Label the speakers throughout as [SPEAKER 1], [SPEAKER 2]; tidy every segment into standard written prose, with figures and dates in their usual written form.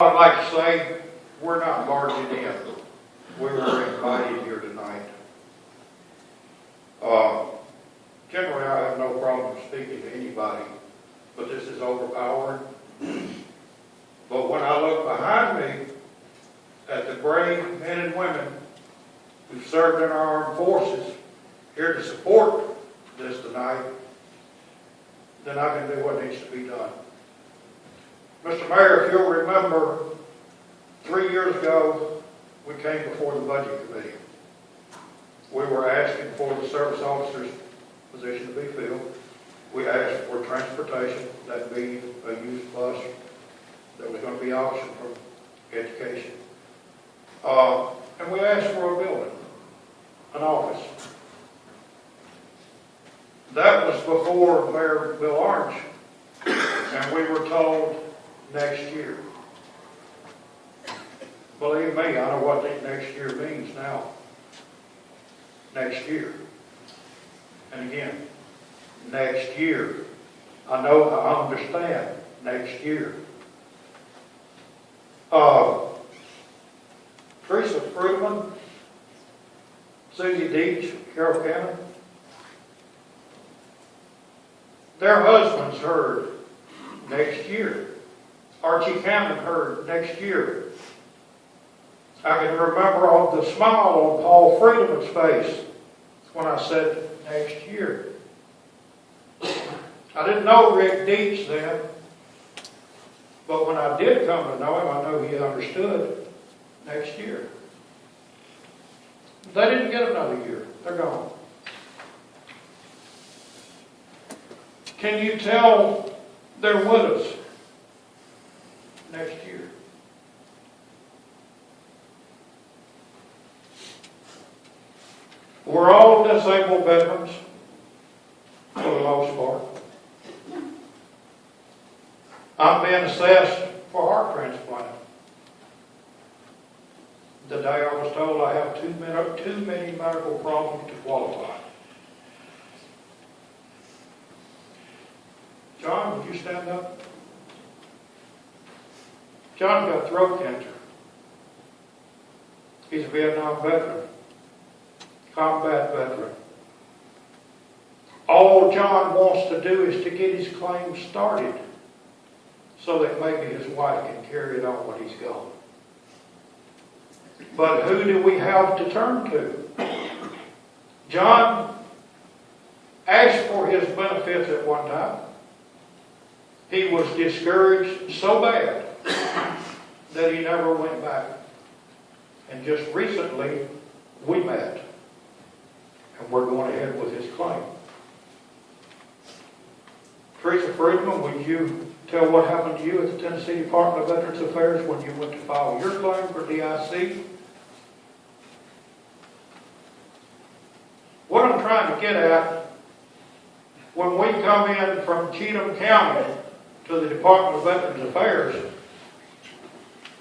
[SPEAKER 1] I'd like to say, we're not barging in. We were invited here tonight. Generally, I have no problem speaking to anybody, but this is overpowering. But when I look behind me at the brave men and women who served in our armed forces here to support this tonight, then I can do what needs to be done. Mr. Mayor, if you'll remember, 3 years ago, we came before the Budget Committee. We were asking for the service officer's position to be filled. We asked for transportation, that being a used bus that was going to be auctioned from education. And we asked for a building, an office. That was before Mayor Bill Orange, and we were told next year. Believe me, I know what that next year means now. Next year. And again, next year. I know, I understand, next year. Teresa Fruitman, Susie Deach, Carroll County, their husbands heard next year. Archie Camden heard next year. I can remember all the smile on Paul Friedman's face when I said next year. I didn't know Rick Deach then, but when I did come to know him, I know he understood next year. They didn't get another year. They're gone. Can you tell they're with us next year? We're all disabled veterans, for the most part. I'm being assessed for heart transplant. The day I was told I have too many medical problems to qualify. John, would you stand up? John got throat cancer. He's a Vietnam veteran, combat veteran. All John wants to do is to get his claim started so that maybe his wife can carry it on when he's gone. But who do we have to turn to? John asked for his benefits at one time. He was discouraged so bad that he never went back. And just recently, we met. And we're going ahead with his claim. Teresa Friedman, would you tell what happened to you at the Tennessee Department of Veterans Affairs when you went to file your claim for DIC? What I'm trying to get at, when we come in from Cheatham County to the Department of Veterans Affairs,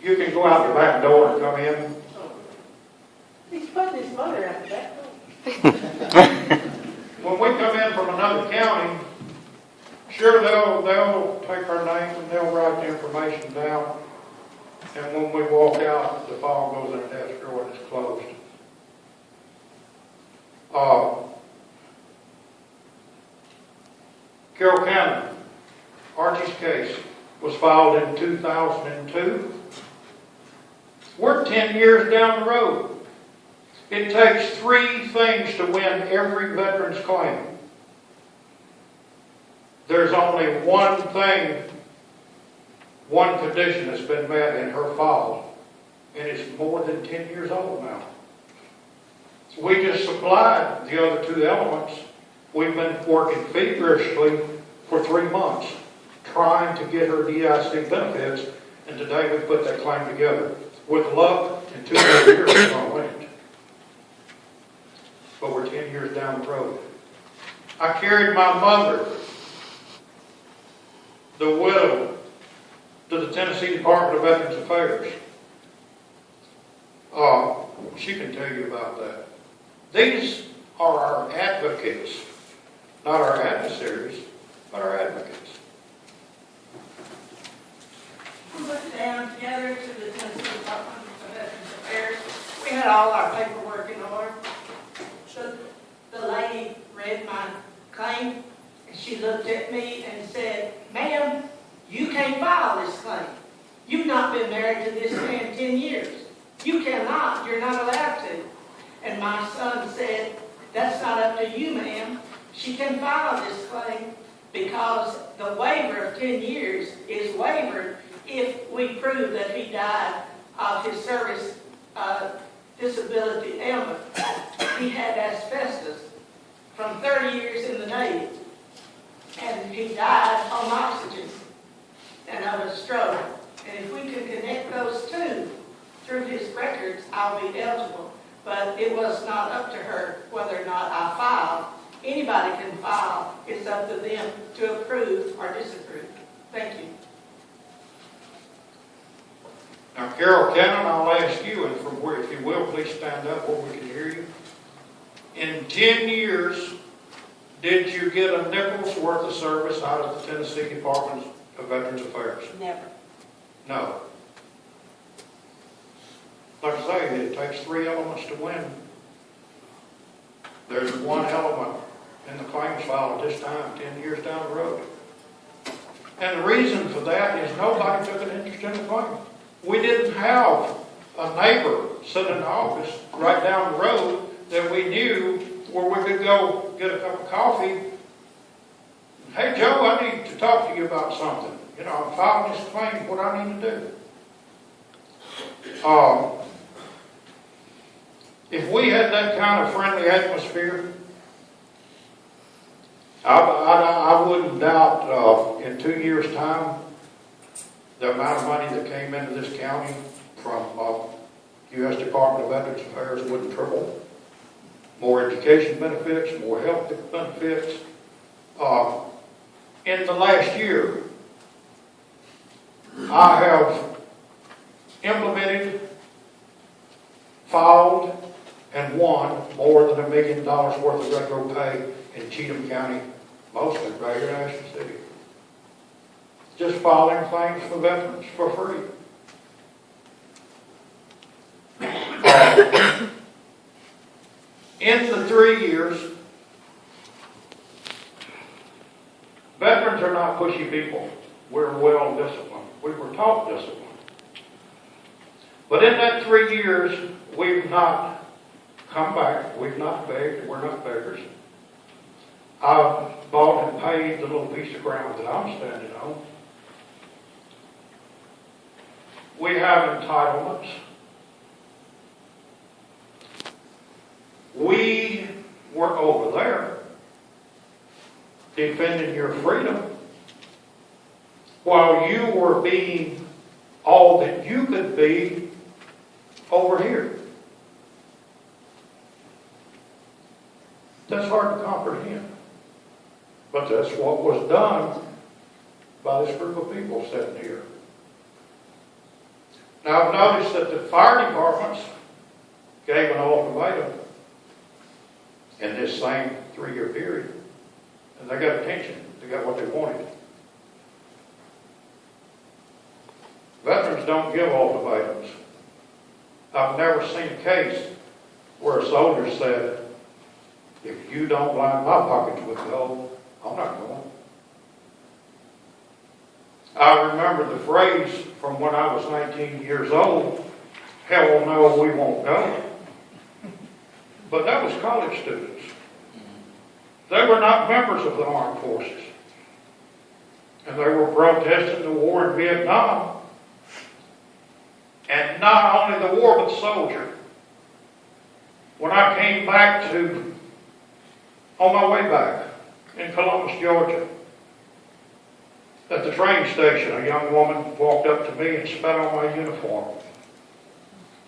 [SPEAKER 1] you can go out the back door and come in.
[SPEAKER 2] He's putting his motor out the back door.
[SPEAKER 1] When we come in from another county, sure, they'll take our names and they'll write the information down. And when we walk out, the file goes in an escrow and it's closed. Carroll County, Archie's case was filed in 2002. We're 10 years down the road. It takes 3 things to win every veteran's claim. There's only one thing, one condition that's been met in her file, and it's more than 10 years old now. So we just supplied the other 2 elements. We've been working feverishly for 3 months, trying to get her DIC benefits, and today we put that claim together. With luck, in 2 more years, we're going to win it. But we're 10 years down the road. I carried my mother, the widow, to the Tennessee Department of Veterans Affairs. She can tell you about that. These are our advocates, not our adversaries, but our advocates.
[SPEAKER 2] We went down together to the Tennessee Department of Veterans Affairs. We had all our paperwork in order. So the lady read my claim, and she looked at me and said, "Ma'am, you can't file this claim. You've not been married to this man 10 years. You cannot. You're not allowed to." And my son said, "That's not up to you, ma'am. She can file this claim because the waiver of 10 years is wavered if we prove that he died of his service disability ailment. He had asbestos from 30 years in the Navy, and he died on oxygen and of a stroke. And if we can connect those two through his records, I'll be eligible." But it was not up to her whether or not I filed. Anybody can file. It's up to them to approve or disapprove. Thank you.
[SPEAKER 1] Now, Carol Cannon, I'll ask you, and from where, if you will, please stand up where we can hear you. In 10 years, did you get a nickel's worth of service out of the Tennessee Department of Veterans Affairs?
[SPEAKER 2] Never.
[SPEAKER 1] No. Like I say, it takes 3 elements to win. There's one element in the claims file at this time, 10 years down the road. And the reason for that is nobody took an interest in the claim. We didn't have a neighbor sitting in the office right down the road that we knew where we could go get a cup of coffee. "Hey, Joe, I need to talk to you about something. You know, I'm filing this claim, what I need to do." If we had that kind of friendly atmosphere, I wouldn't doubt in 2 years' time the amount of money that came into this county from U.S. Department of Veterans Affairs wouldn't triple. More education benefits, more health benefits. In the last year, I have implemented, filed, and won more than $1 million worth of retro pay in Cheatham County, mostly right here in Ashton City. Just filing claims for veterans for free. In the 3 years, veterans are not pushy people. We're well disciplined. We were taught discipline. But in that 3 years, we've not come back. We've not begged. We're not beggars. I've bought and paid the little piece of ground that I'm standing on. We have entitlements. We were over there defending your freedom while you were being all that you could be over here. That's hard to comprehend. But that's what was done by this group of people sitting here. Now, I've noticed that the fire departments gave an ultimatum in this same 3-year period. And they got attention. They got what they wanted. Veterans don't give ultimatums. I've never seen a case where a soldier said, "If you don't line my pockets with gold, I'm not going." I remember the phrase from when I was 19 years old, "Hell no, we won't go." But that was college students. They were not members of the armed forces. And they were protesting the war in Vietnam. And not only the war, but the soldier. When I came back on my way back in Columbus, Georgia, at the train station, a young woman walked up to me and spat on my uniform.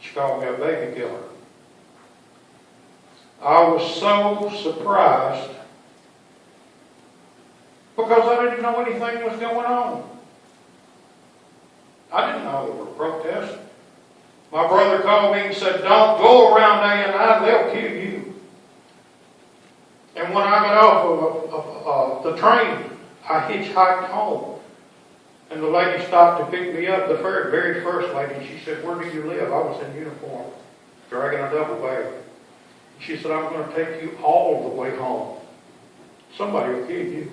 [SPEAKER 1] She called me a baby killer. I was so surprised because I didn't know anything was going on. I didn't know there were protests. My brother called me and said, "Don't go around A&I, they'll kill you." And when I got off of the train, I hitchhiked home. And the lady stopped to pick me up, the very first lady, she said, "Where do you live?" I was in uniform, dragging a double bag. She said, "I'm going to take you all the way home. Somebody will kill you."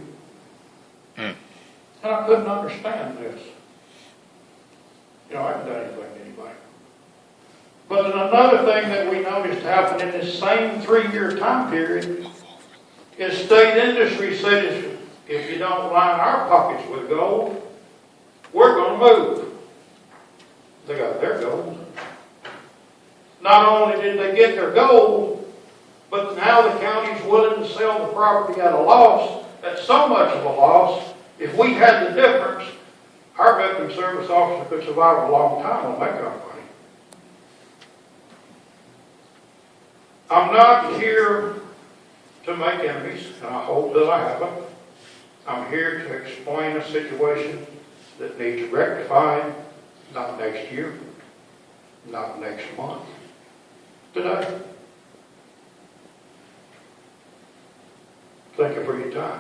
[SPEAKER 1] And I couldn't understand this. You know, I haven't done anything to anybody. But then another thing that we noticed happen in this same 3-year time period is state industry said, if you don't line our pockets with gold, we're going to move. They got their gold. Not only did they get their gold, but now the county's willing to sell the property at a loss, at so much of a loss. If we had the difference, our veteran service officer could survive a long time on that kind of money. I'm not here to make enemies, and I hope that I haven't. I'm here to explain a situation that needs rectifying, not next year, not next month, today. Thank you for your time.